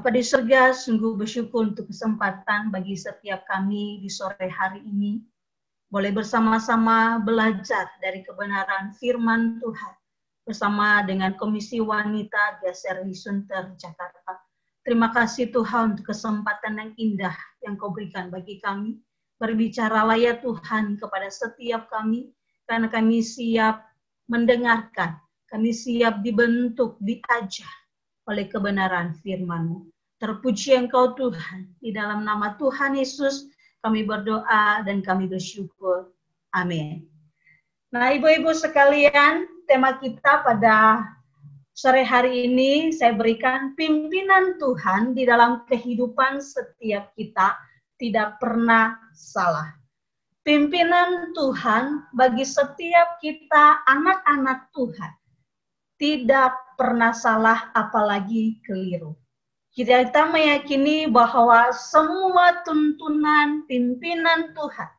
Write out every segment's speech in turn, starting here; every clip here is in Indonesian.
Bapa di surga, sungguh bersyukur untuk kesempatan bagi setiap kami di sore hari ini. Boleh bersama-sama belajar dari kebenaran firman Tuhan. Bersama dengan Komisi Wanita GSRI Sunter Jakarta. Terima kasih Tuhan untuk kesempatan yang indah yang Kau berikan bagi kami. Berbicaralah ya Tuhan kepada setiap kami, karena kami siap mendengarkan. Kami siap dibentuk, diajar oleh kebenaran firman-Mu. Terpuji Engkau Tuhan, di dalam nama Tuhan Yesus kami berdoa dan kami bersyukur. Amin. Nah, ibu-ibu sekalian, tema kita pada sore hari ini saya berikan pimpinan Tuhan di dalam kehidupan setiap kita tidak pernah salah. Pimpinan Tuhan bagi setiap kita anak-anak Tuhan tidak pernah salah apalagi keliru. Kita meyakini bahwa semua tuntunan pimpinan Tuhan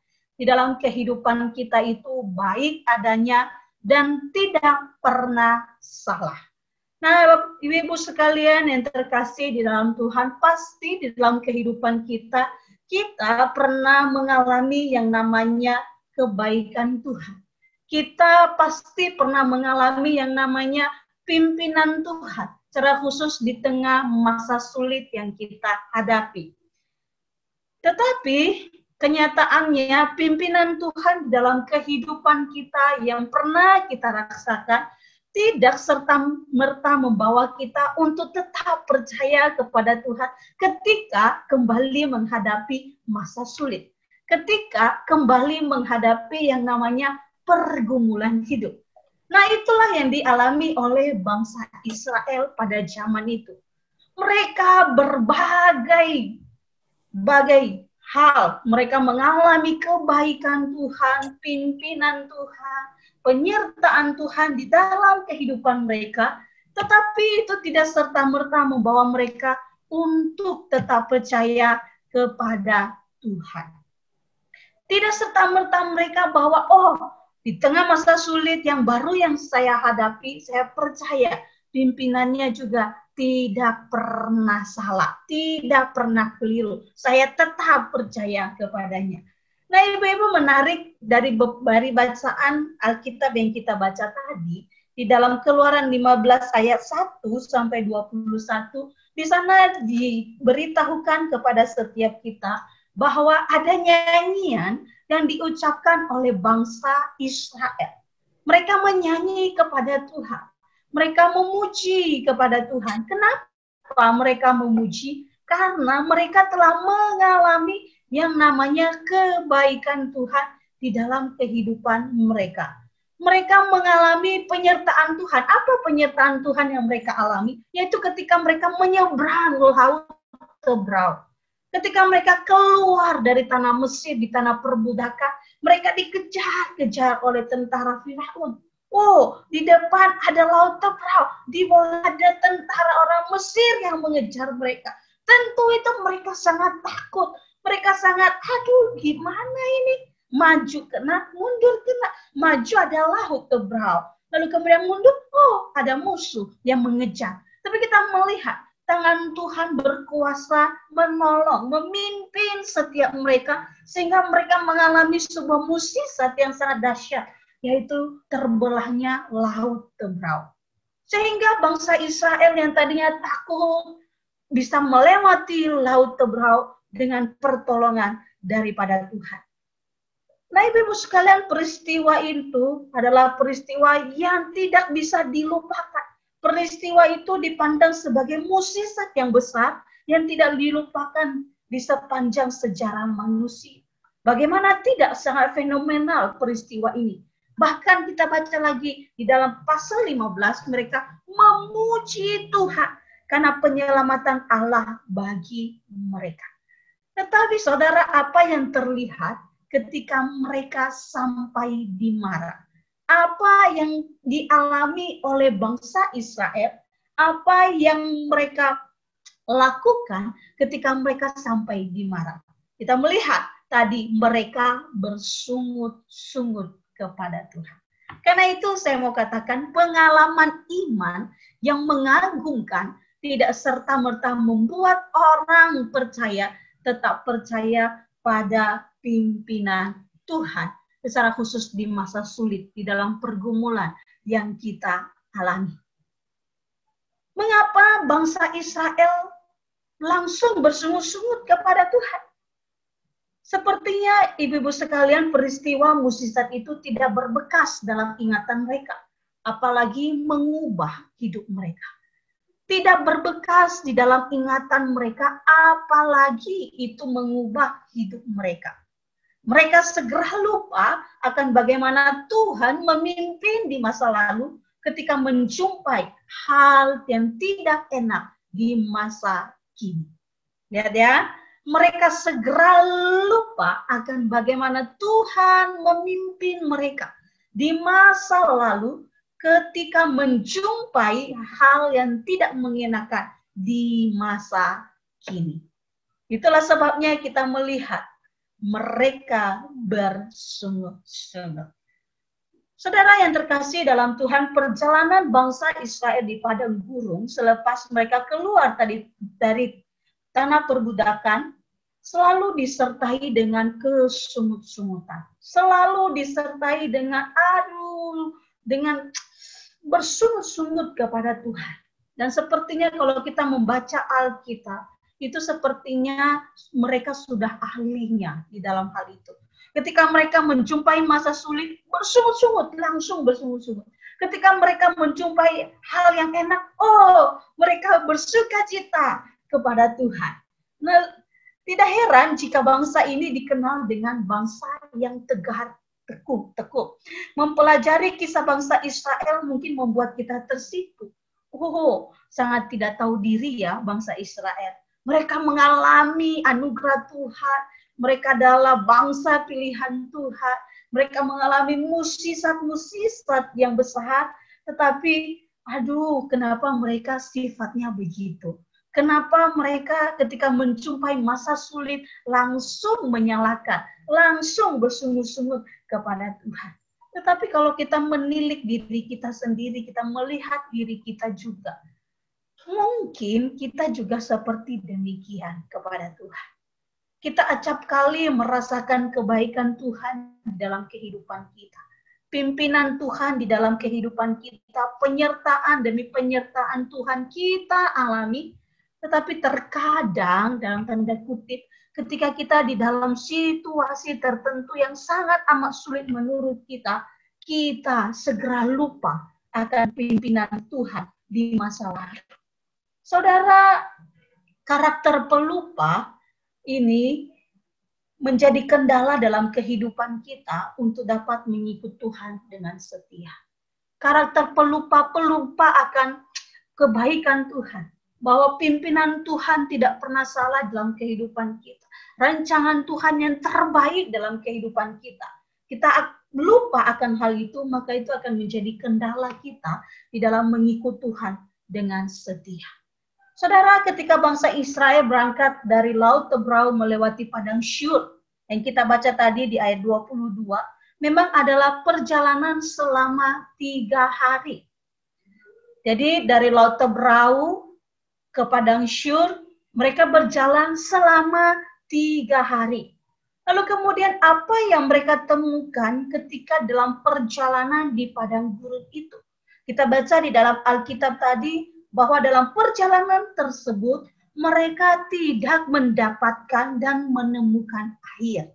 di dalam kehidupan kita itu baik adanya dan tidak pernah salah. Nah, ibu-ibu sekalian yang terkasih di dalam Tuhan, pasti di dalam kehidupan kita pernah mengalami yang namanya kebaikan Tuhan. Kita pasti pernah mengalami yang namanya pimpinan Tuhan, secara khusus di tengah masa sulit yang kita hadapi. Tetapi kenyataannya pimpinan Tuhan dalam kehidupan kita yang pernah kita rasakan tidak serta-merta membawa kita untuk tetap percaya kepada Tuhan ketika kembali menghadapi masa sulit. Ketika kembali menghadapi yang namanya pergumulan hidup. Nah, itulah yang dialami oleh bangsa Israel pada zaman itu. Mereka berbagai hal. Mereka mengalami kebaikan Tuhan, pimpinan Tuhan, penyertaan Tuhan di dalam kehidupan mereka. Tetapi itu tidak serta-merta membawa mereka untuk tetap percaya kepada Tuhan. Tidak serta-merta mereka bahwa, di tengah masa sulit yang baru yang saya hadapi, saya percaya pimpinannya juga tidak pernah salah, tidak pernah keliru. Saya tetap percaya kepadanya. Nah, ibu-ibu menarik dari bacaan Alkitab yang kita baca tadi, di dalam Keluaran 15 ayat 1 sampai 21, di sana diberitahukan kepada setiap kita bahwa ada nyanyian yang diucapkan oleh bangsa Israel. Mereka menyanyi kepada Tuhan. Mereka memuji kepada Tuhan. Kenapa mereka memuji? Karena mereka telah mengalami yang namanya kebaikan Tuhan di dalam kehidupan mereka. Mereka mengalami penyertaan Tuhan. Apa penyertaan Tuhan yang mereka alami? Yaitu ketika mereka menyeberang laut Tebrau. Ketika mereka keluar dari tanah Mesir, di tanah perbudakan, mereka dikejar-kejar oleh tentara Firaun. Di depan ada laut Tebrau, di bawah ada tentara orang Mesir yang mengejar mereka. Tentu itu mereka sangat takut. Mereka sangat, gimana ini? Maju kena, mundur kena. Maju ada laut Tebrau. Lalu kemudian mundur, ada musuh yang mengejar. Tapi kita melihat, tangan Tuhan berkuasa menolong, memimpin setiap mereka, sehingga mereka mengalami sebuah mukjizat yang sangat dahsyat, yaitu terbelahnya laut Tebrau. Sehingga bangsa Israel yang tadinya takut bisa melewati laut Tebrau dengan pertolongan daripada Tuhan. Nah, ibu-ibu sekalian, peristiwa itu adalah peristiwa yang tidak bisa dilupakan. Peristiwa itu dipandang sebagai mukjizat yang besar yang tidak dilupakan di sepanjang sejarah manusia. Bagaimana tidak sangat fenomenal peristiwa ini. Bahkan kita baca lagi di dalam pasal 15, mereka memuji Tuhan karena penyelamatan Allah bagi mereka. Tetapi saudara, apa yang terlihat ketika mereka sampai di Mara? Apa yang dialami oleh bangsa Israel, apa yang mereka lakukan ketika mereka sampai di Mara. Kita melihat tadi mereka bersungut-sungut kepada Tuhan. Karena itu saya mau katakan pengalaman iman yang mengagumkan tidak serta-merta membuat orang percaya, tetap percaya pada pimpinan Tuhan, secara khusus di masa sulit, di dalam pergumulan yang kita alami. Mengapa bangsa Israel langsung bersungut-sungut kepada Tuhan? Sepertinya ibu-ibu sekalian, peristiwa mukjizat itu tidak berbekas dalam ingatan mereka, apalagi mengubah hidup mereka. Tidak berbekas di dalam ingatan mereka, apalagi itu mengubah hidup mereka. Mereka segera lupa akan bagaimana Tuhan memimpin di masa lalu ketika menjumpai hal yang tidak enak di masa kini. Lihat ya, mereka segera lupa akan bagaimana Tuhan memimpin mereka di masa lalu ketika menjumpai hal yang tidak mengenakan di masa kini. Itulah sebabnya kita melihat mereka bersungut-sungut. Saudara yang terkasih dalam Tuhan, perjalanan bangsa Israel di padang gurun selepas mereka keluar dari tanah perbudakan selalu disertai dengan kesungut-sungutan. Selalu disertai dengan bersungut-sungut kepada Tuhan. Dan sepertinya kalau kita membaca Alkitab, itu sepertinya mereka sudah ahlinya di dalam hal itu. Ketika mereka menjumpai masa sulit, bersungut-sungut, langsung bersungut-sungut. Ketika mereka menjumpai hal yang enak, mereka bersuka cita kepada Tuhan. Nah, tidak heran jika bangsa ini dikenal dengan bangsa yang tegar, tekuk. Mempelajari kisah bangsa Israel mungkin membuat kita tersipu. Sangat tidak tahu diri ya bangsa Israel. Mereka mengalami anugerah Tuhan. Mereka adalah bangsa pilihan Tuhan. Mereka mengalami mukjizat-mukjizat yang besar. Tetapi, kenapa mereka sifatnya begitu? Kenapa mereka ketika menjumpai masa sulit langsung menyalahkan, langsung bersungut-sungut kepada Tuhan? Tetapi kalau kita menilik diri kita sendiri, kita melihat diri kita juga. Mungkin kita juga seperti demikian kepada Tuhan. Kita acap kali merasakan kebaikan Tuhan dalam kehidupan kita. Pimpinan Tuhan di dalam kehidupan kita, penyertaan demi penyertaan Tuhan kita alami. Tetapi terkadang dalam tanda kutip, ketika kita di dalam situasi tertentu yang sangat amat sulit menurut kita, kita segera lupa akan pimpinan Tuhan di masa lalu. Saudara, karakter pelupa ini menjadi kendala dalam kehidupan kita untuk dapat mengikut Tuhan dengan setia. Karakter pelupa akan kebaikan Tuhan. Bahwa pimpinan Tuhan tidak pernah salah dalam kehidupan kita. Rancangan Tuhan yang terbaik dalam kehidupan kita. Kita lupa akan hal itu, maka itu akan menjadi kendala kita di dalam mengikut Tuhan dengan setia. Saudara, ketika bangsa Israel berangkat dari Laut Tebrau melewati Padang Syur, yang kita baca tadi di ayat 22, memang adalah perjalanan selama 3 hari. Jadi dari Laut Tebrau ke Padang Syur, mereka berjalan selama 3 hari. Lalu kemudian apa yang mereka temukan ketika dalam perjalanan di padang gurun itu? Kita baca di dalam Alkitab tadi bahwa dalam perjalanan tersebut mereka tidak mendapatkan dan menemukan air.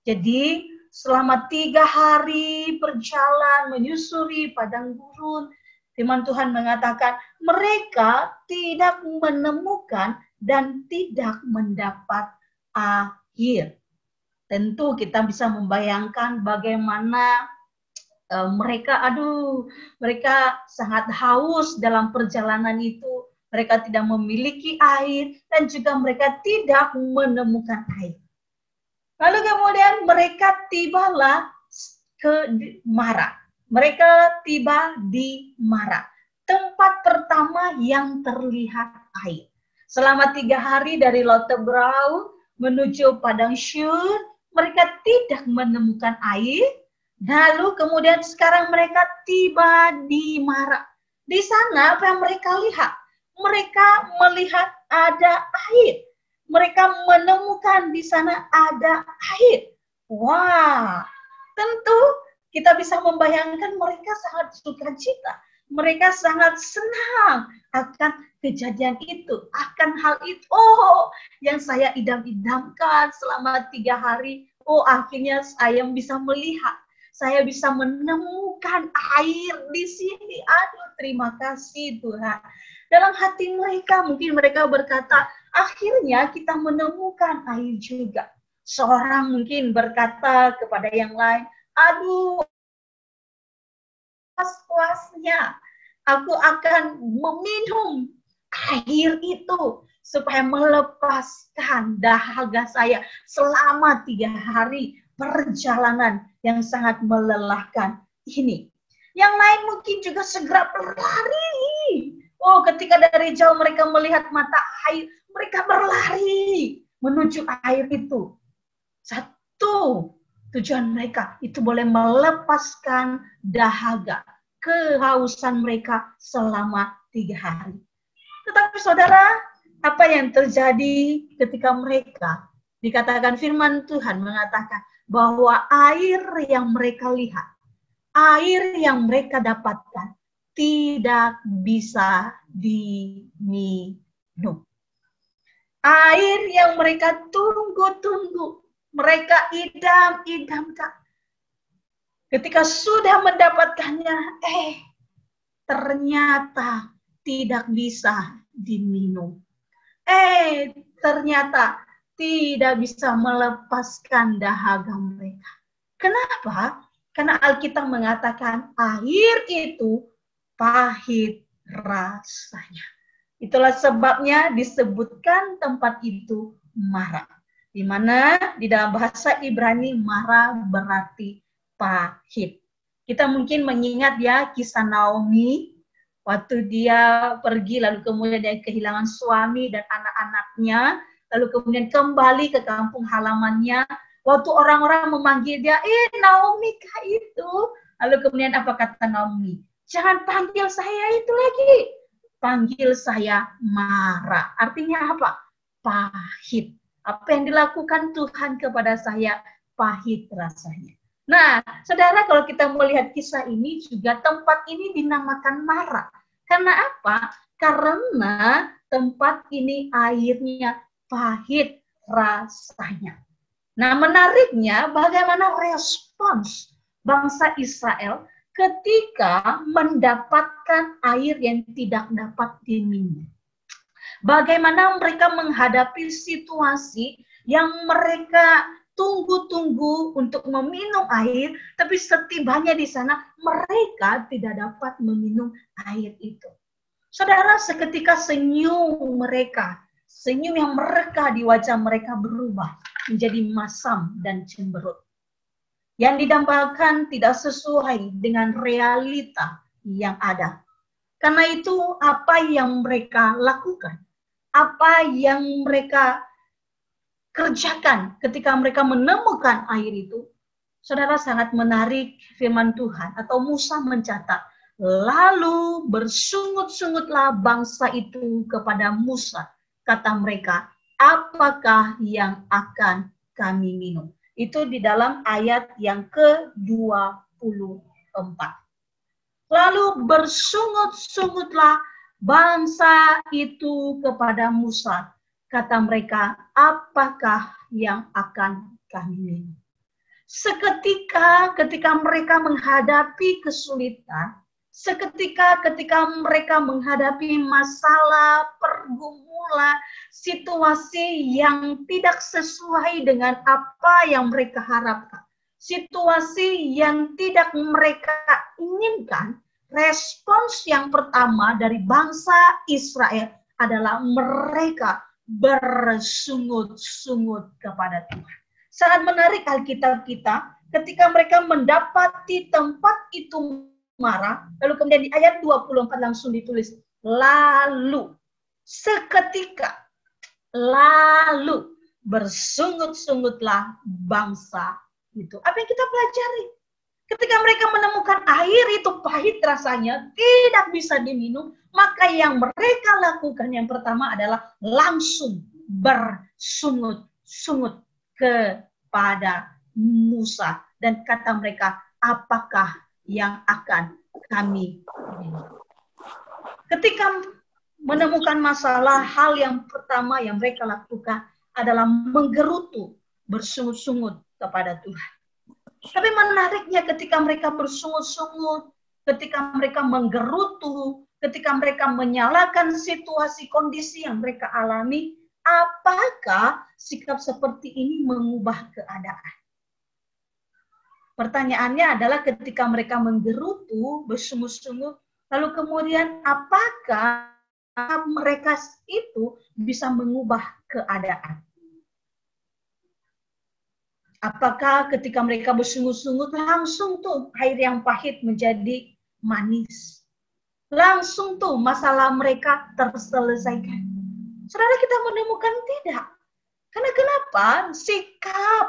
Jadi selama 3 hari berjalan menyusuri padang gurun, firman Tuhan mengatakan mereka tidak menemukan dan tidak mendapat air. Tentu kita bisa membayangkan bagaimana mereka sangat haus dalam perjalanan itu. Mereka tidak memiliki air dan juga mereka tidak menemukan air. Lalu kemudian mereka tibalah ke Mara. Mereka tiba di Mara, tempat pertama yang terlihat air. Selama 3 hari dari Laut Tebrau menuju Padang Syur, mereka tidak menemukan air. Lalu kemudian sekarang mereka tiba di Mara. Di sana apa yang mereka lihat? mereka melihat ada air. Mereka menemukan di sana ada air. Wah, tentu kita bisa membayangkan mereka sangat sukacita. Mereka sangat senang akan kejadian itu, akan hal itu. Oh, yang saya idam-idamkan selama 3 hari. Oh, akhirnya saya bisa melihat. Saya bisa menemukan air di sini. Aduh, terima kasih Tuhan. Dalam hati mereka, mungkin mereka berkata, akhirnya kita menemukan air juga. Seorang mungkin berkata kepada yang lain, aduh, puas-puasnya aku akan meminum air itu supaya melepaskan dahaga saya selama 3 hari perjalanan yang sangat melelahkan ini. Yang lain mungkin juga segera berlari. Oh, ketika dari jauh mereka melihat mata air, mereka berlari menuju air itu. Satu tujuan mereka itu boleh melepaskan dahaga, kehausan mereka selama 3 hari. Tetapi saudara, apa yang terjadi ketika mereka dikatakan firman Tuhan mengatakan bahwa air yang mereka lihat, air yang mereka dapatkan tidak bisa diminum. Air yang mereka tunggu-tunggu, mereka idam-idamkan. Ketika sudah mendapatkannya, ternyata tidak bisa diminum. Ternyata tidak bisa melepaskan dahaga mereka. Kenapa? Karena Alkitab mengatakan air itu pahit rasanya. Itulah sebabnya disebutkan tempat itu Mara. Di mana di dalam bahasa Ibrani Mara berarti pahit. Kita mungkin mengingat ya kisah Naomi waktu dia pergi lalu kemudian dia kehilangan suami dan anak-anaknya, lalu kemudian kembali ke kampung halamannya. Waktu orang-orang memanggil dia, Naomi kah itu? Lalu kemudian apa kata Naomi? Jangan panggil saya itu lagi. Panggil saya Mara. Artinya apa? Pahit. Apa yang dilakukan Tuhan kepada saya, pahit rasanya. Nah, saudara, kalau kita melihat kisah ini juga tempat ini dinamakan Mara. Karena apa? Karena tempat ini airnya pahit rasanya. Nah, menariknya bagaimana respons bangsa Israel ketika mendapatkan air yang tidak dapat diminum. Bagaimana mereka menghadapi situasi yang mereka tunggu-tunggu untuk meminum air, tapi setibanya di sana mereka tidak dapat meminum air itu. Saudara, seketika senyum mereka, senyum yang mereka di wajah mereka berubah menjadi masam dan cemberut. Yang didambakan tidak sesuai dengan realita yang ada. Karena itu apa yang mereka lakukan, apa yang mereka kerjakan ketika mereka menemukan air itu, saudara, sangat menarik firman Tuhan atau Musa mencatat. Lalu bersungut-sungutlah bangsa itu kepada Musa. Kata mereka, apakah yang akan kami minum? Itu di dalam ayat yang ke-24. Lalu bersungut-sungutlah bangsa itu kepada Musa. Kata mereka, apakah yang akan kami minum? Seketika ketika mereka menghadapi kesulitan, seketika ketika mereka menghadapi masalah, pergumulan, situasi yang tidak sesuai dengan apa yang mereka harapkan, situasi yang tidak mereka inginkan, respons yang pertama dari bangsa Israel adalah mereka bersungut-sungut kepada Tuhan. Sangat menarik Alkitab kita ketika mereka mendapati tempat itu Mara, lalu kemudian di ayat 24 langsung ditulis, lalu seketika, lalu bersungut-sungutlah bangsa itu. Apa yang kita pelajari? Ketika mereka menemukan air itu pahit rasanya, tidak bisa diminum, maka yang mereka lakukan yang pertama adalah langsung bersungut-sungut kepada Musa. Dan kata mereka, apakah yang akan kami minum? Ketika menemukan masalah, hal yang pertama yang mereka lakukan adalah menggerutu, bersungut-sungut kepada Tuhan. Tapi menariknya ketika mereka bersungut-sungut, ketika mereka menggerutu, ketika mereka menyalahkan situasi kondisi yang mereka alami, apakah sikap seperti ini mengubah keadaan? Pertanyaannya adalah ketika mereka menggerutu, bersungut-sungut, lalu kemudian apakah mereka itu bisa mengubah keadaan? Apakah ketika mereka bersungut-sungut langsung tuh air yang pahit menjadi manis? Langsung tuh masalah mereka terselesaikan? Saudara, kita menemukan tidak. Karena kenapa? Sikap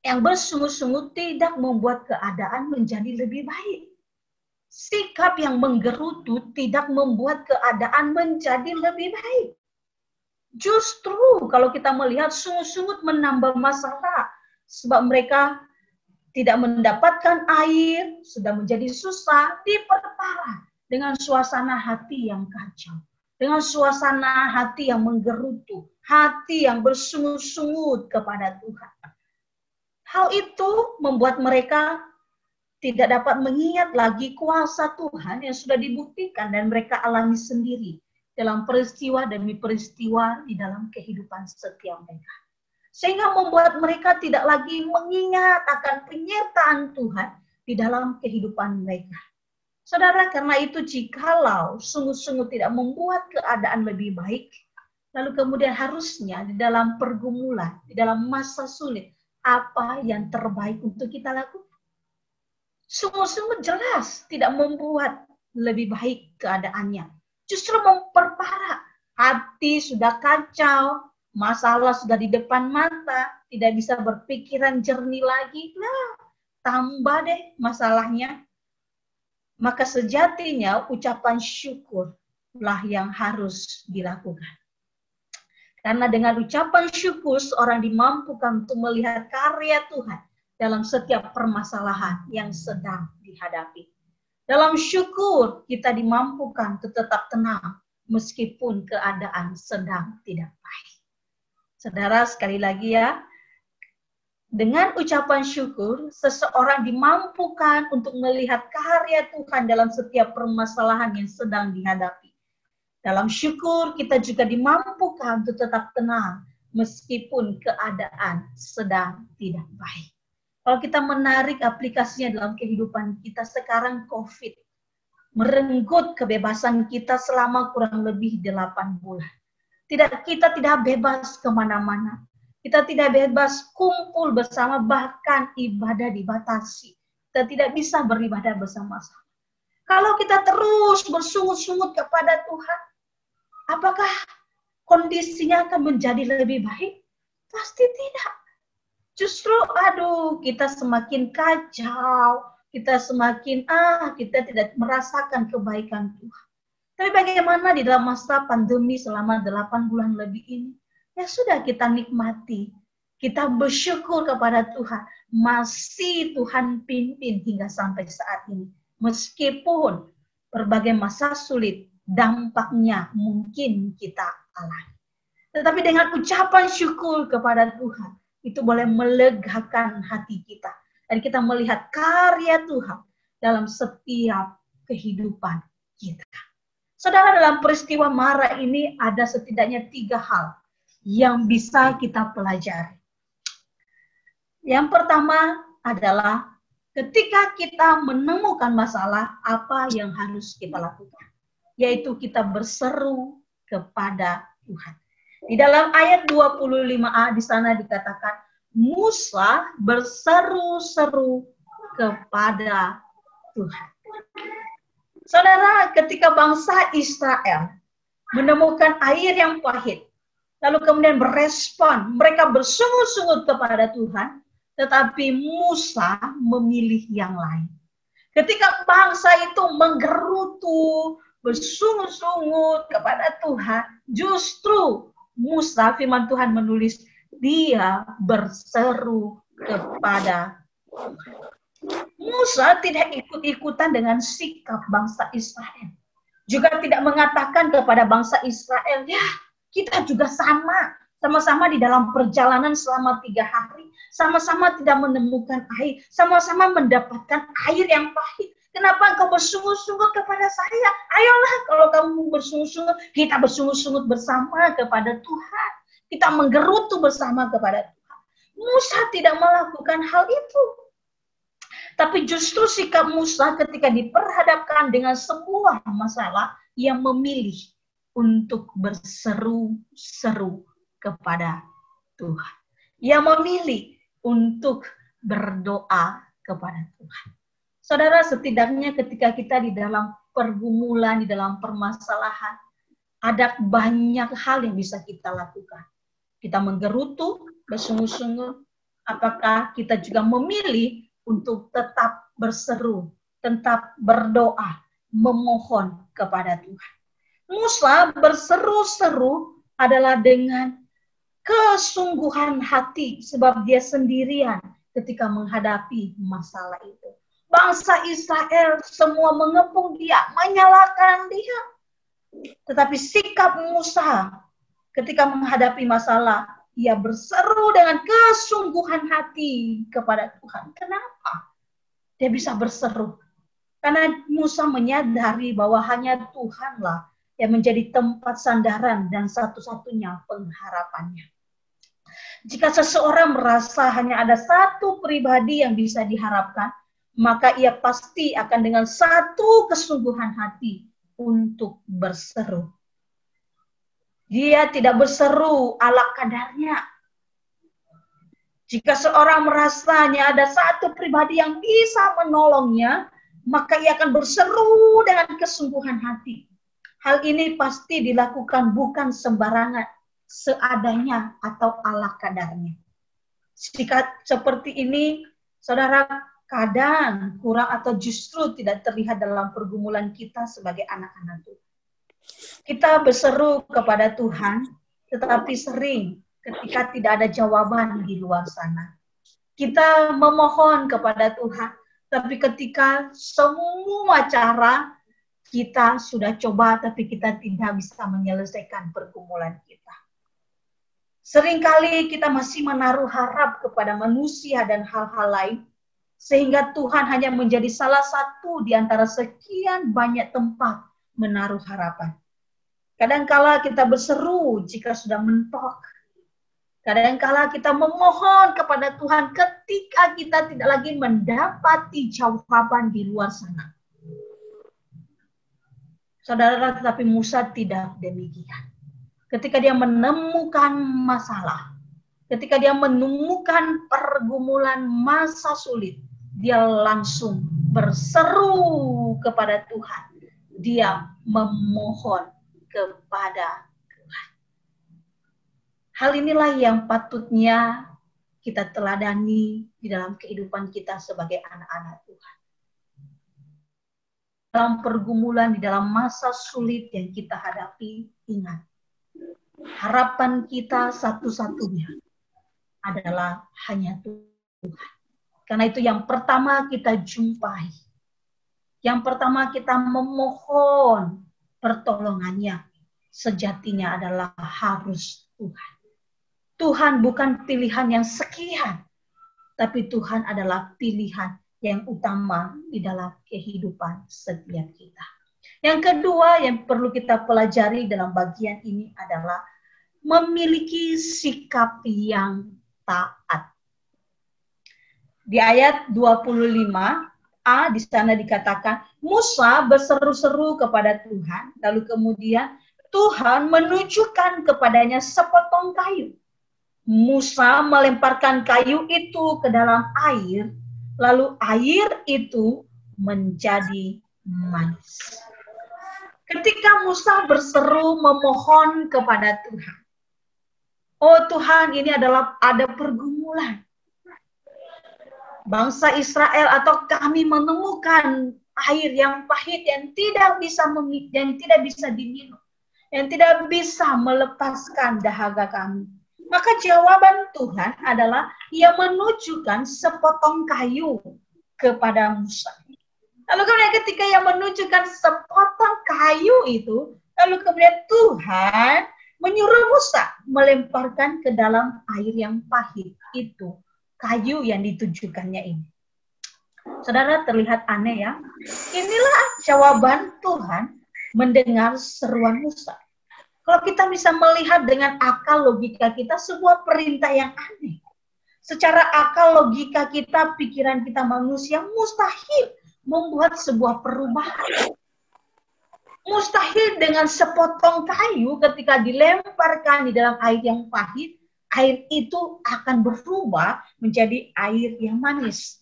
yang bersungut-sungut tidak membuat keadaan menjadi lebih baik. Sikap yang menggerutu tidak membuat keadaan menjadi lebih baik. Justru kalau kita melihat sungut-sungut menambah masalah. Sebab mereka tidak mendapatkan air, sudah menjadi susah, diperparah dengan suasana hati yang kacau. Dengan suasana hati yang menggerutu, hati yang bersungut-sungut kepada Tuhan. Hal itu membuat mereka tidak dapat mengingat lagi kuasa Tuhan yang sudah dibuktikan dan mereka alami sendiri dalam peristiwa demi peristiwa di dalam kehidupan setiap mereka. Sehingga membuat mereka tidak lagi mengingat akan penyertaan Tuhan di dalam kehidupan mereka. Saudara, karena itu jikalau sungguh-sungguh tidak membuat keadaan lebih baik, lalu kemudian harusnya di dalam pergumulan, di dalam masa sulit, apa yang terbaik untuk kita lakukan? Sungguh-sungguh jelas tidak membuat lebih baik keadaannya. Justru memperparah. Hati sudah kacau, masalah sudah di depan mata, tidak bisa berpikiran jernih lagi. Nah, tambah deh masalahnya. Maka sejatinya ucapan syukurlah yang harus dilakukan. Karena dengan ucapan syukur seorang dimampukan untuk melihat karya Tuhan dalam setiap permasalahan yang sedang dihadapi. Dalam syukur kita dimampukan untuk tetap tenang meskipun keadaan sedang tidak baik. Saudara, sekali lagi ya, dengan ucapan syukur seseorang dimampukan untuk melihat karya Tuhan dalam setiap permasalahan yang sedang dihadapi. Dalam syukur kita juga dimampukan untuk tetap tenang meskipun keadaan sedang tidak baik. Kalau kita menarik aplikasinya dalam kehidupan kita sekarang, COVID merenggut kebebasan kita selama kurang lebih 8 bulan. Kita tidak bebas kemana-mana. Kita tidak bebas kumpul bersama, bahkan ibadah dibatasi. Kita tidak bisa beribadah bersama-sama. Kalau kita terus bersungut-sungut kepada Tuhan, apakah kondisinya akan menjadi lebih baik? Pasti tidak. Justru, kita semakin kacau, kita semakin, kita tidak merasakan kebaikan Tuhan. Tapi bagaimana di dalam masa pandemi selama 8 bulan lebih ini? Ya sudah, kita nikmati, kita bersyukur kepada Tuhan, masih Tuhan pimpin hingga sampai saat ini. Meskipun berbagai masa sulit, dampaknya mungkin kita alami. Tetapi dengan ucapan syukur kepada Tuhan, itu boleh melegakan hati kita. Dan kita melihat karya Tuhan dalam setiap kehidupan kita. Saudara, dalam peristiwa Mara ini ada setidaknya 3 hal yang bisa kita pelajari. Yang pertama adalah ketika kita menemukan masalah, apa yang harus kita lakukan? Yaitu kita berseru kepada Tuhan. Di dalam ayat 25a di sana dikatakan, Musa berseru-seru kepada Tuhan. Saudara, ketika bangsa Israel menemukan air yang pahit, lalu kemudian berespon, mereka bersungut-sungut kepada Tuhan, Tetapi Musa memilih yang lain. Ketika bangsa itu menggerutu, bersungut-sungut kepada Tuhan, justru Musa, firman Tuhan menulis, dia berseru kepada Tuhan. Musa tidak ikut-ikutan dengan sikap bangsa Israel. Juga tidak mengatakan kepada bangsa Israel, ya kita juga sama-sama di dalam perjalanan selama 3 hari, sama-sama tidak menemukan air, sama-sama mendapatkan air yang pahit. Kenapa engkau bersungut-sungut kepada saya? Ayolah kalau kamu bersungut-sungut, kita bersungut-sungut bersama kepada Tuhan. Kita menggerutu bersama kepada Tuhan. Musa tidak melakukan hal itu. Tapi justru sikap Musa ketika diperhadapkan dengan sebuah masalah, yang memilih untuk berseru-seru kepada Tuhan. Yang memilih untuk berdoa kepada Tuhan. Saudara, setidaknya ketika kita di dalam pergumulan, di dalam permasalahan, ada banyak hal yang bisa kita lakukan. Kita menggerutu, bersungut-sungut, apakah kita juga memilih untuk tetap berseru, tetap berdoa, memohon kepada Tuhan. Musa berseru-seru adalah dengan kesungguhan hati, sebab dia sendirian ketika menghadapi masalah itu. Bangsa Israel semua mengepung dia, menyalahkan dia. Tetapi sikap Musa ketika menghadapi masalah, ia berseru dengan kesungguhan hati kepada Tuhan. Kenapa? Dia bisa berseru. Karena Musa menyadari bahwa hanya Tuhanlah yang menjadi tempat sandaran dan satu-satunya pengharapannya. Jika seseorang merasa hanya ada satu pribadi yang bisa diharapkan, maka ia pasti akan dengan satu kesungguhan hati untuk berseru. Dia tidak berseru ala kadarnya. Jika seorang merasa hanya ada satu pribadi yang bisa menolongnya, maka ia akan berseru dengan kesungguhan hati. Hal ini pasti dilakukan bukan sembarangan, seadanya atau ala kadarnya. Jika seperti ini, saudara, kadang kurang atau justru tidak terlihat dalam pergumulan kita sebagai anak-anak Tuhan. Kita berseru kepada Tuhan, tetapi sering ketika tidak ada jawaban di luar sana. Kita memohon kepada Tuhan, tapi ketika semua cara kita sudah coba, tapi kita tidak bisa menyelesaikan pergumulan kita. Seringkali kita masih menaruh harap kepada manusia dan hal-hal lain, sehingga Tuhan hanya menjadi salah satu di antara sekian banyak tempat menaruh harapan. Kadangkala kita berseru jika sudah mentok. Kadangkala kita memohon kepada Tuhan ketika kita tidak lagi mendapati jawaban di luar sana. Saudara, tetapi Musa tidak demikian. Ketika dia menemukan masalah, ketika dia menemukan pergumulan masa sulit, dia langsung berseru kepada Tuhan. Dia memohon kepada Tuhan. Hal inilah yang patutnya kita teladani di dalam kehidupan kita sebagai anak-anak Tuhan. Dalam pergumulan, di dalam masa sulit yang kita hadapi, ingat, harapan kita satu-satunya adalah hanya Tuhan. Karena itu yang pertama kita jumpai. Yang pertama kita memohon pertolongannya, sejatinya adalah harus Tuhan. Tuhan bukan pilihan yang sekian, tapi Tuhan adalah pilihan yang utama di dalam kehidupan setiap kita. Yang kedua yang perlu kita pelajari dalam bagian ini adalah memiliki sikap yang taat. Di ayat 25a di sana dikatakan, Musa berseru-seru kepada Tuhan, lalu kemudian Tuhan menunjukkan kepadanya sepotong kayu. Musa melemparkan kayu itu ke dalam air, lalu air itu menjadi manis. Ketika Musa berseru memohon kepada Tuhan, oh Tuhan, ini adalah ada pergumulan. bangsa Israel atau kami menemukan air yang pahit yang tidak bisa diminum, yang tidak bisa melepaskan dahaga kami. Maka jawaban Tuhan adalah Ia menunjukkan sepotong kayu kepada Musa. Lalu kemudian ketika Ia menunjukkan sepotong kayu itu, lalu kemudian Tuhan menyuruh Musa melemparkan ke dalam air yang pahit itu, kayu yang ditujukannya ini. Saudara, terlihat aneh ya? Inilah jawaban Tuhan mendengar seruan Musa. Kalau kita bisa melihat dengan akal logika kita, sebuah perintah yang aneh. Secara akal logika kita, pikiran kita manusia, mustahil membuat sebuah perubahan. Mustahil dengan sepotong kayu ketika dilemparkan di dalam air yang pahit, air itu akan berubah menjadi air yang manis.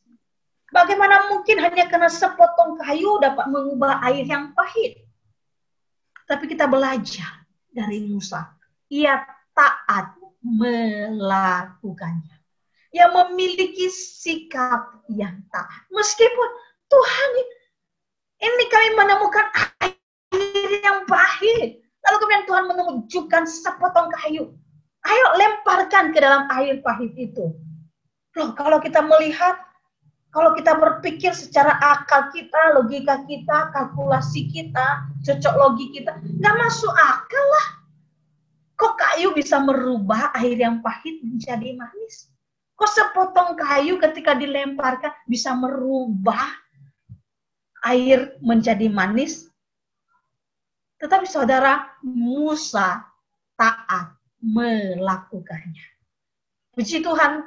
Bagaimana mungkin hanya karena sepotong kayu dapat mengubah air yang pahit? Tapi kita belajar dari Musa. Ia taat melakukannya. Ia memiliki sikap yang taat. Meskipun Tuhan, ini kami menemukan air yang pahit. Lalu kemudian Tuhan menunjukkan sepotong kayu. Ayo lemparkan ke dalam air pahit itu. Loh, kalau kita melihat, kalau kita berpikir secara akal kita, logika kita, kalkulasi kita, cocok logi kita, nggak masuk akal lah. Kok kayu bisa merubah air yang pahit menjadi manis? Kok sepotong kayu ketika dilemparkan bisa merubah air menjadi manis? Tetapi saudara, Musa taat melakukannya. Puji Tuhan,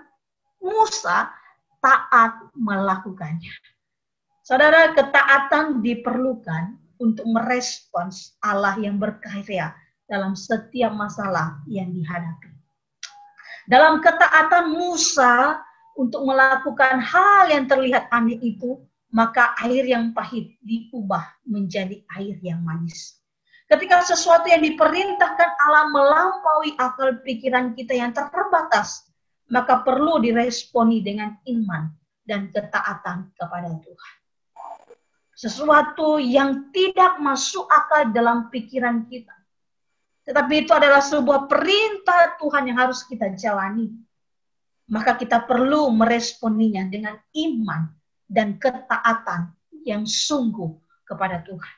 Musa taat melakukannya. Saudara, ketaatan diperlukan untuk merespons Allah yang berkarya dalam setiap masalah yang dihadapi. Dalam ketaatan Musa untuk melakukan hal yang terlihat aneh itu, maka air yang pahit diubah menjadi air yang manis. Ketika sesuatu yang diperintahkan Allah melampaui akal pikiran kita yang terbatas, maka perlu diresponi dengan iman dan ketaatan kepada Tuhan. Sesuatu yang tidak masuk akal dalam pikiran kita, tetapi itu adalah sebuah perintah Tuhan yang harus kita jalani. Maka kita perlu meresponinya dengan iman dan ketaatan yang sungguh kepada Tuhan.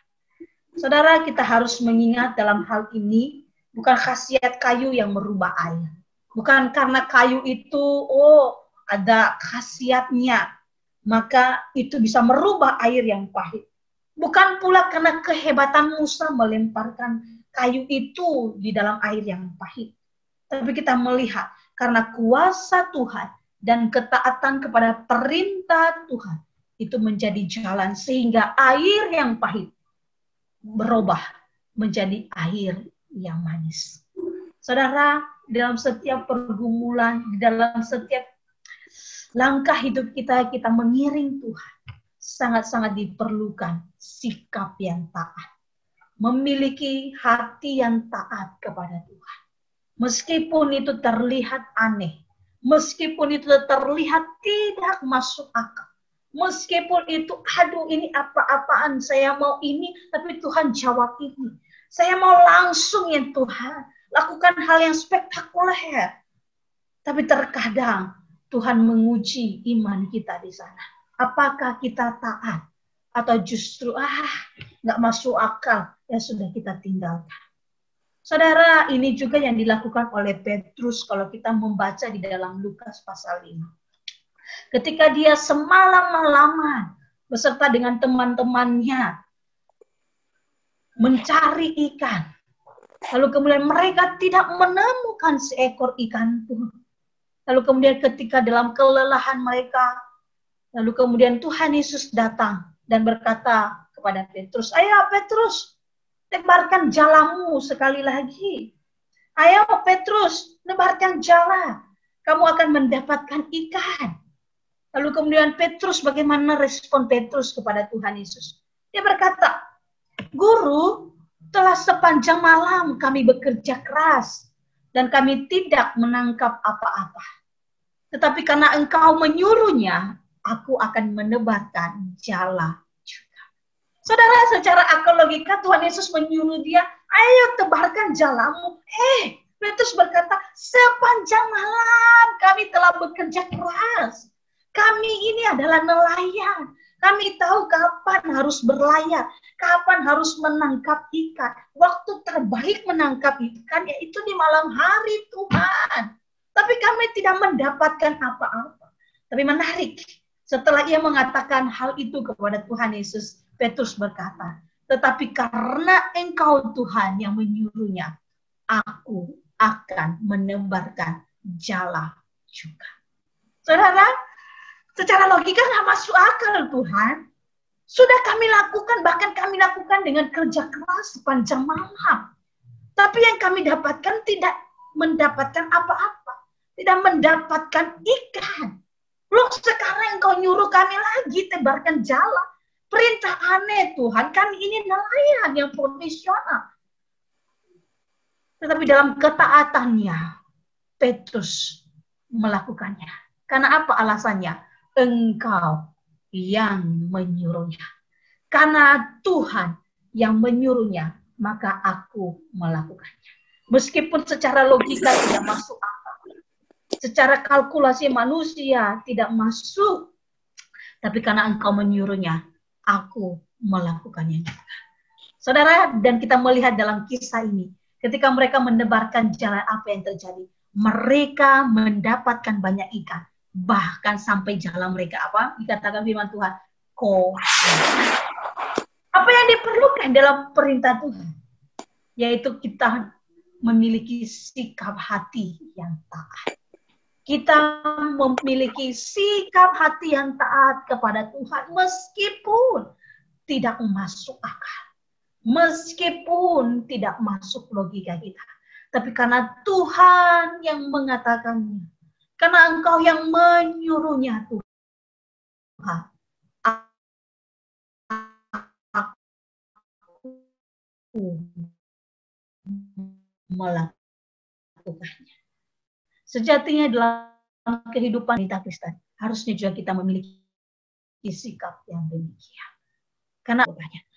Saudara, kita harus mengingat dalam hal ini bukan khasiat kayu yang merubah air. Bukan karena kayu itu, ada khasiatnya, maka itu bisa merubah air yang pahit. Bukan pula karena kehebatan Musa melemparkan kayu itu di dalam air yang pahit. Tapi kita melihat karena kuasa Tuhan dan ketaatan kepada perintah Tuhan itu menjadi jalan sehingga air yang pahit berubah menjadi air yang manis. Saudara, dalam setiap pergumulan, dalam setiap langkah hidup kita, kita mengiring Tuhan. Sangat-sangat diperlukan sikap yang taat. Memiliki hati yang taat kepada Tuhan. Meskipun itu terlihat aneh, meskipun itu terlihat tidak masuk akal, meskipun itu, aduh ini apa-apaan, saya mau ini, tapi Tuhan jawab ini. Saya mau langsung ya Tuhan, lakukan hal yang spektakuler. Tapi terkadang Tuhan menguji iman kita di sana. Apakah kita taat? Atau justru, nggak masuk akal, ya sudah kita tinggalkan. Saudara, ini juga yang dilakukan oleh Petrus kalau kita membaca di dalam Lukas pasal 5. Ketika dia semalam-malaman beserta dengan teman-temannya mencari ikan. Lalu kemudian mereka tidak menemukan seekor ikan pun. Lalu kemudian ketika dalam kelelahan mereka, lalu kemudian Tuhan Yesus datang dan berkata kepada Petrus, "Ayo Petrus, lebarkan jalamu sekali lagi. Ayo Petrus, lebarkan jala. Kamu akan mendapatkan ikan." Lalu kemudian Petrus, bagaimana respon Petrus kepada Tuhan Yesus? Dia berkata, "Guru, telah sepanjang malam kami bekerja keras dan kami tidak menangkap apa-apa. Tetapi karena engkau menyuruhnya, aku akan menebarkan jala juga. Saudara, secara akal logika Tuhan Yesus menyuruh dia, ayo tebarkan jalamu. Petrus berkata, sepanjang malam kami telah bekerja keras. Kami ini adalah nelayan. Kami tahu kapan harus berlayar, kapan harus menangkap ikan. Waktu terbaik menangkap ikan yaitu di malam hari, Tuhan. Tapi kami tidak mendapatkan apa-apa. Tapi menarik, setelah ia mengatakan hal itu kepada Tuhan Yesus, Petrus berkata, tetapi karena Engkau Tuhan yang menyuruhnya, aku akan menebarkan jala juga. Saudara, secara logika nggak masuk akal, Tuhan. Sudah kami lakukan, bahkan kami lakukan dengan kerja keras sepanjang malam. Tapi yang kami dapatkan tidak mendapatkan apa-apa. Tidak mendapatkan ikan. Loh, sekarang Engkau nyuruh kami lagi tebarkan jala. Perintah aneh, Tuhan. Kami ini nelayan yang profesional. Tetapi dalam ketaatannya, Petrus melakukannya. Karena apa alasannya? Engkau yang menyuruhnya. Karena Tuhan yang menyuruhnya, maka aku melakukannya. Meskipun secara logika tidak masuk akal. Secara kalkulasi manusia tidak masuk. Tapi karena Engkau menyuruhnya, aku melakukannya juga. Saudara, dan kita melihat dalam kisah ini, ketika mereka menebarkan jala, apa yang terjadi? Mereka mendapatkan banyak ikan. Bahkan sampai jala mereka apa? Dikatakan firman Tuhan, apa yang diperlukan dalam perintah Tuhan? Yaitu kita memiliki sikap hati yang taat. Kita memiliki sikap hati yang taat kepada Tuhan meskipun tidak masuk akal. Meskipun tidak masuk logika kita. Tapi karena Tuhan yang mengatakannya. Karena Engkau yang menyuruhnya, Tuhan. Aku melakukannya. Sejatinya dalam kehidupan kita Kristen, harusnya juga kita memiliki sikap yang demikian. Karena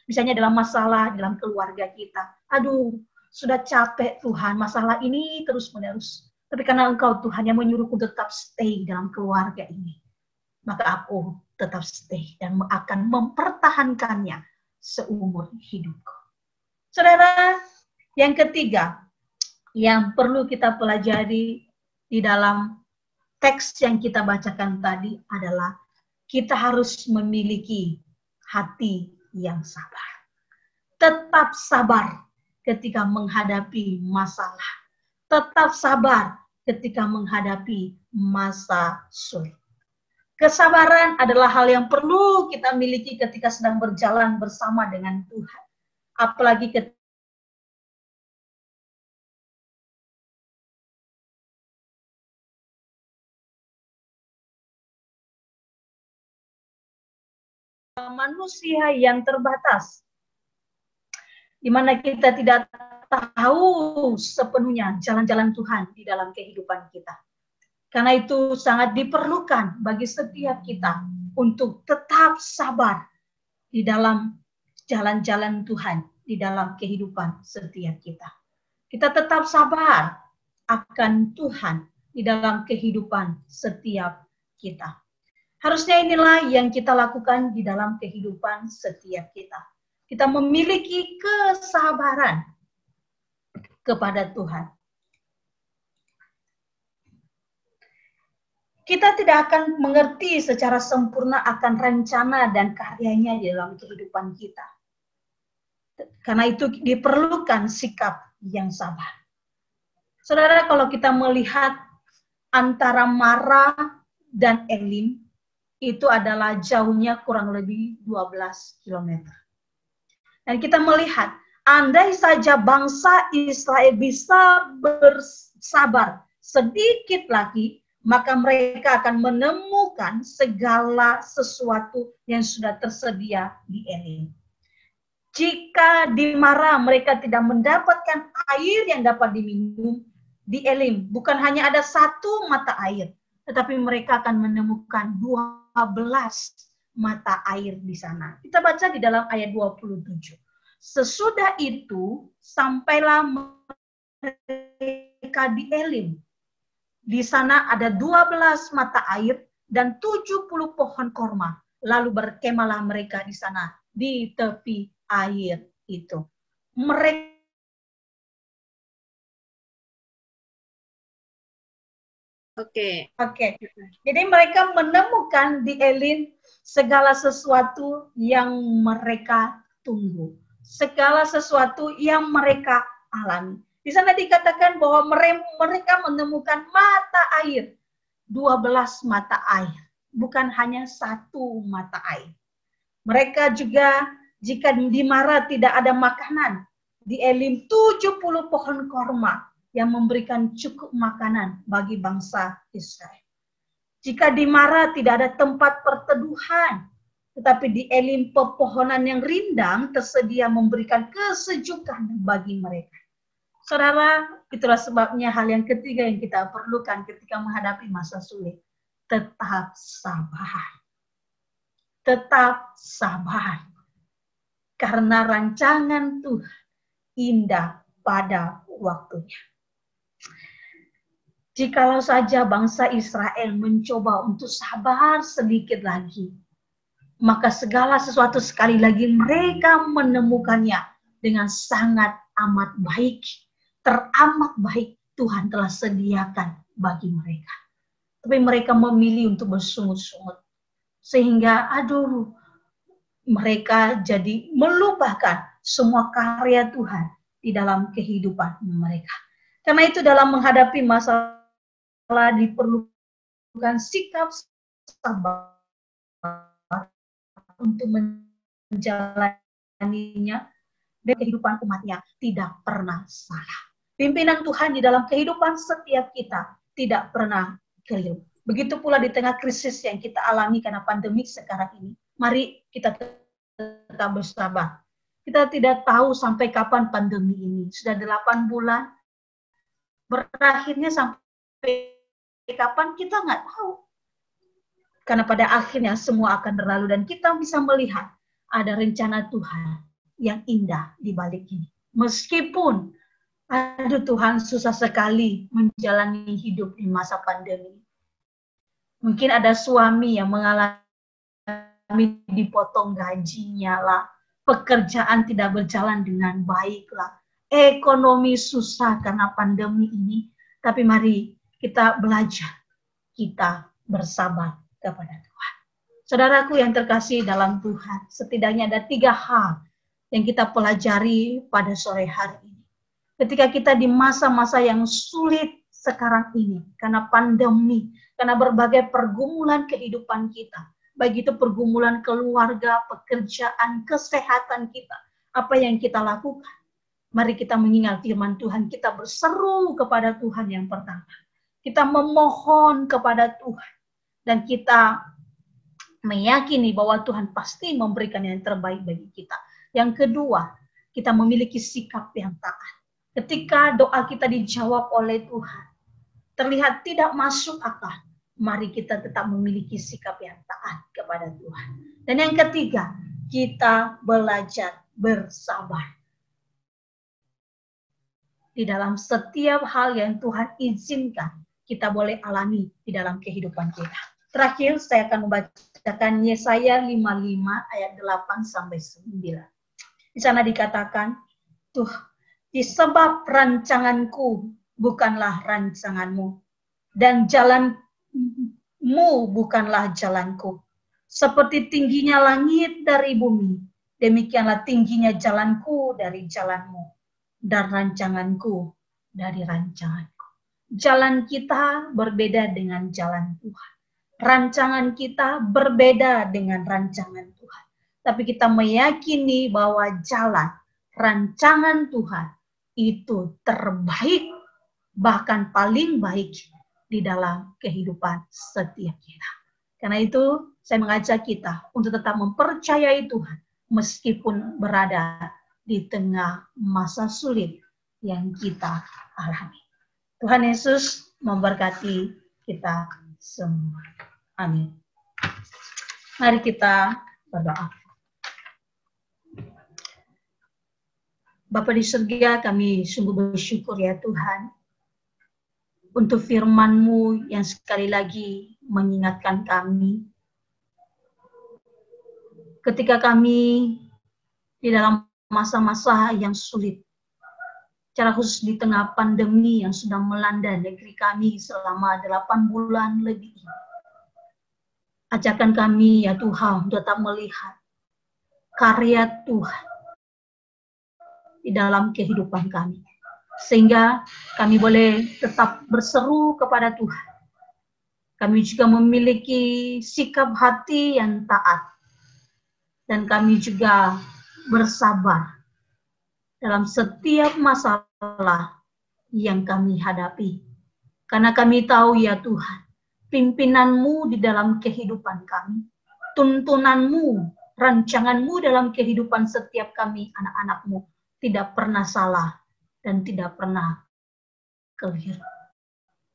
misalnya dalam masalah, dalam keluarga kita. Aduh, sudah capek Tuhan, masalah ini terus-menerus. Tapi karena Engkau Tuhan yang menyuruhku tetap stay dalam keluarga ini. Maka aku tetap stay dan akan mempertahankannya seumur hidupku. Saudara, yang ketiga, yang perlu kita pelajari di dalam teks yang kita bacakan tadi adalah kita harus memiliki hati yang sabar. Tetap sabar ketika menghadapi masalah. Tetap sabar ketika menghadapi masa sulit. Kesabaran adalah hal yang perlu kita miliki ketika sedang berjalan bersama dengan Tuhan. Apalagi ketika manusia yang terbatas, di mana kita tidak tahu sepenuhnya jalan-jalan Tuhan di dalam kehidupan kita. Karena itu sangat diperlukan bagi setiap kita untuk tetap sabar di dalam jalan-jalan Tuhan, di dalam kehidupan setiap kita. Kita tetap sabar akan Tuhan di dalam kehidupan setiap kita. Harusnya inilah yang kita lakukan di dalam kehidupan setiap kita. Kita memiliki kesabaran kepada Tuhan. Kita tidak akan mengerti secara sempurna akan rencana dan karyanya di dalam kehidupan kita. Karena itu diperlukan sikap yang sabar. Saudara, kalau kita melihat antara Mara dan Elim, itu adalah jauhnya kurang lebih 12 km. Dan kita melihat, andai saja bangsa Israel bisa bersabar sedikit lagi, maka mereka akan menemukan segala sesuatu yang sudah tersedia di Elim. Jika di Mara mereka tidak mendapatkan air yang dapat diminum, di Elim bukan hanya ada satu mata air, tetapi mereka akan menemukan 12 mata air di sana. Kita baca di dalam ayat 27. Sesudah itu, sampailah mereka di Elim. Di sana ada 12 mata air dan 70 pohon korma. Lalu berkemalah mereka di sana, di tepi air itu. Mereka Oke. Jadi mereka menemukan di Elim segala sesuatu yang mereka tunggu. Segala sesuatu yang mereka alami. Di sana dikatakan bahwa mereka menemukan mata air. 12 mata air. Bukan hanya satu mata air. Mereka juga jika di Mara tidak ada makanan. Di Elim 70 pohon korma yang memberikan cukup makanan bagi bangsa Israel. Jika di Mara tidak ada tempat perteduhan, tetapi di Elim pepohonan yang rindang tersedia memberikan kesejukan bagi mereka. Saudara, itulah sebabnya hal yang ketiga yang kita perlukan ketika menghadapi masa sulit. Tetap sabar. Tetap sabar. Karena rancangan Tuhan indah pada waktunya. Jikalau saja bangsa Israel mencoba untuk sabar sedikit lagi, maka segala sesuatu sekali lagi mereka menemukannya dengan sangat amat baik. Teramat baik Tuhan telah sediakan bagi mereka. Tapi mereka memilih untuk bersungut-sungut. Sehingga mereka jadi melupakan semua karya Tuhan di dalam kehidupan mereka. Karena itu dalam menghadapi masalah diperlukan sikap sabar untuk menjalaninya, dan kehidupan umatnya tidak pernah salah. Pimpinan Tuhan di dalam kehidupan setiap kita tidak pernah keliru. Begitu pula di tengah krisis yang kita alami karena pandemi sekarang ini. Mari kita tetap bersabar. Kita tidak tahu sampai kapan pandemi ini. Sudah 8 bulan. Berakhirnya sampai kapan kita nggak tahu. Karena pada akhirnya semua akan berlalu dan kita bisa melihat ada rencana Tuhan yang indah di balik ini. Meskipun Tuhan susah sekali menjalani hidup di masa pandemi. Mungkin ada suami yang mengalami dipotong gajinya lah, pekerjaan tidak berjalan dengan baik lah, ekonomi susah karena pandemi ini. Tapi mari kita belajar, kita bersabar kepada Tuhan. Saudaraku yang terkasih dalam Tuhan, setidaknya ada 3 hal yang kita pelajari pada sore hari ini. Ketika kita di masa-masa yang sulit sekarang ini, karena pandemi, karena berbagai pergumulan kehidupan kita, baik itu pergumulan keluarga, pekerjaan, kesehatan kita, apa yang kita lakukan? Mari kita mengingat firman Tuhan, kita berseru kepada Tuhan yang pertama. Kita memohon kepada Tuhan, dan kita meyakini bahwa Tuhan pasti memberikan yang terbaik bagi kita. Yang kedua, kita memiliki sikap yang taat. Ketika doa kita dijawab oleh Tuhan, terlihat tidak masuk akal, mari kita tetap memiliki sikap yang taat kepada Tuhan. Dan yang ketiga, kita belajar bersabar. Di dalam setiap hal yang Tuhan izinkan, kita boleh alami di dalam kehidupan kita. Terakhir, saya akan membacakan Yesaya 55 ayat 8-9. Di sana dikatakan, disebab rancanganku bukanlah rancanganmu, dan jalanmu bukanlah jalanku. Seperti tingginya langit dari bumi, demikianlah tingginya jalanku dari jalanmu, dan rancanganku dari rancanganku. Jalan kita berbeda dengan jalan Tuhan. Rancangan kita berbeda dengan rancangan Tuhan. Tapi kita meyakini bahwa jalan, rancangan Tuhan itu terbaik, bahkan paling baik di dalam kehidupan setiap kita. Karena itu, saya mengajak kita untuk tetap mempercayai Tuhan, meskipun berada di tengah masa sulit yang kita alami. Tuhan Yesus memberkati kita semua. Amin. Mari kita berdoa. Bapa di surga, kami sungguh bersyukur ya Tuhan untuk firman-Mu yang sekali lagi mengingatkan kami ketika kami di dalam masa-masa yang sulit, secara khusus di tengah pandemi yang sudah melanda negeri kami selama 8 bulan lebih ini. Ajarkan kami ya Tuhan tetap melihat karya Tuhan di dalam kehidupan kami, sehingga kami boleh tetap berseru kepada Tuhan. Kami juga memiliki sikap hati yang taat, dan kami juga bersabar dalam setiap masalah yang kami hadapi. Karena kami tahu ya Tuhan, pimpinanmu di dalam kehidupan kami, tuntunanmu, rancanganmu dalam kehidupan setiap kami anak-anakmu tidak pernah salah dan tidak pernah keliru.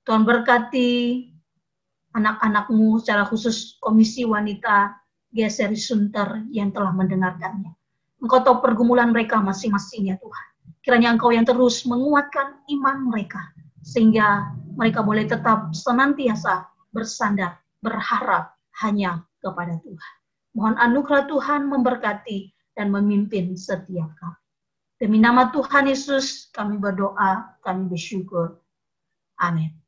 Tuhan berkati anak-anakmu, secara khusus Komisi Wanita GSRI Sunter yang telah mendengarkannya. Engkau tahu pergumulan mereka masing-masing ya Tuhan. Kiranya Engkau yang terus menguatkan iman mereka, sehingga mereka boleh tetap senantiasa bersandar, berharap hanya kepada Tuhan. Mohon anugerah Tuhan memberkati dan memimpin setiap kami. Demi nama Tuhan Yesus kami berdoa, kami bersyukur. Amin.